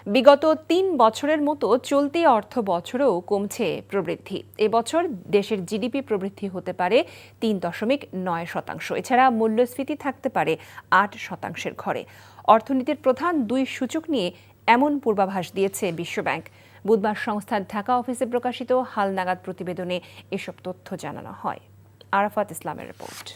বিগত ৩ বছরের মতো চলতি অর্থ বছরেও কমছে প্রবৃদ্ধি। এবছর দেশের জিডিপি প্রবৃদ্ধি হতে পারে ৩.৯%। এছাড়া মূল্যস্ফীতি থাকতে পারে ৮%-এর ঘরে। অর্থনীতির প্রধান দুই সূচক নিয়ে এমন পূর্বাভাস দিয়েছে বিশ্বব্যাংক। বুধবার সংস্থার ঢাকা অফিসে প্রকাশিত হালনাগাদ প্রতিবেদনে এসব তথ্য জানানো হয়। আরাফাত ইসলামের রিপোর্ট।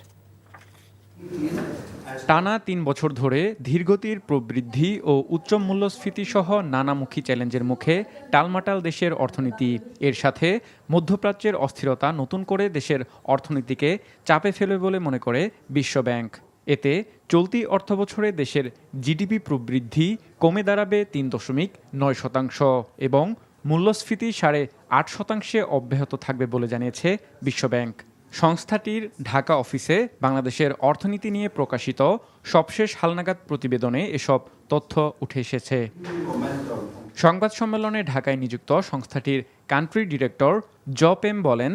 টানা ৩ বছর ধরে ধীরগতির প্রবৃদ্ধি ও উচ্চ মূল্যস্ফীতি সহ নানামুখী চ্যালেঞ্জের মুখে টালমাটাল দেশের অর্থনীতি। এর সাথে মধ্যপ্রাচ্যের অস্থিরতা নতুন করে দেশের অর্থনীতিকে চাপে ফেলবে বলে মনে করে বিশ্বব্যাংক। এতে চলতি অর্থবছরে দেশের জিডিপি প্রবৃদ্ধি কমে দাঁড়াবে ৩.৯% এবং মূল্যস্ফীতি ৮.৫% অব্যাহত থাকবে বলে জানিয়েছে বিশ্বব্যাংক। সংস্থাটির ঢাকা অফিসে বাংলাদেশের অর্থনীতি নিয়ে প্রকাশিত সবশেষ হালনাগাদ প্রতিবেদনে এসব তথ্য উঠে এসেছে। সংবাদ সম্মেলনে ঢাকায় নিযুক্ত সংস্থাটির কান্ট্রি ডিরেক্টর জপেম বলেন,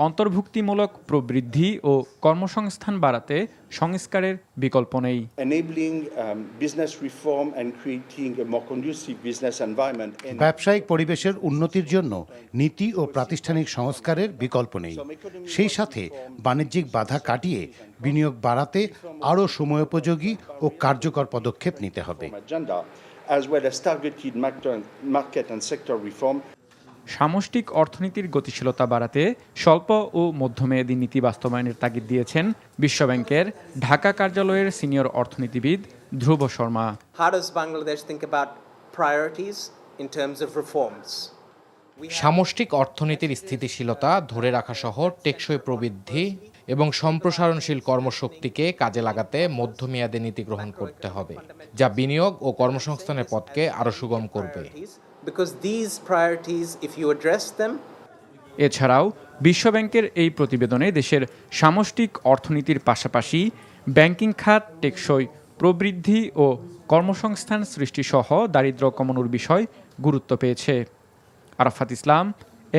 অন্তর্ভুক্তিমূলক প্রবৃদ্ধি ও কর্মসংস্থান বাড়াতে সংস্কারের বিকল্প নেই। ব্যবসায়িক পরিবেশের উন্নতির জন্য নীতি ও প্রাতিষ্ঠানিক সংস্কারের বিকল্প নেই। সেই সাথে বাণিজ্যিক বাধা কাটিয়ে বিনিয়োগ বাড়াতে আরও সময়োপযোগী ও কার্যকর পদক্ষেপ নিতে হবে। সামষ্টিক অর্থনীতির গতিশীলতা বাড়াতে স্বল্প ও মধ্যমেয়াদী নীতি বাস্তবায়নের তাগিদ দিয়েছেন বিশ্বব্যাংকের ঢাকা কার্যালয়ের সিনিয়র অর্থনীতিবিদ ধ্রুব শর্মা। সামষ্টিক অর্থনীতির স্থিতিশীলতা ধরে রাখা সহ টেকসই প্রবৃদ্ধি এবং সম্প্রসারণশীল কর্মশক্তিকে কাজে লাগাতে মধ্যমেয়াদী নীতি গ্রহণ করতে হবে, যা বিনিয়োগ ও কর্মসংস্থানের পথকে আরও সুগম করবে। এছাড়াও বিশ্বব্যাংকের এই প্রতিবেদনে দেশের সামষ্টিক অর্থনীতির পাশাপাশি ব্যাংকিং খাত টেকসই প্রবৃদ্ধি ও কর্মসংস্থান সৃষ্টি সহ দারিদ্র্য কমানোর বিষয় গুরুত্ব পেয়েছে। আরাফাত ইসলাম,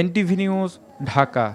এনটিভি নিউজ, ঢাকা।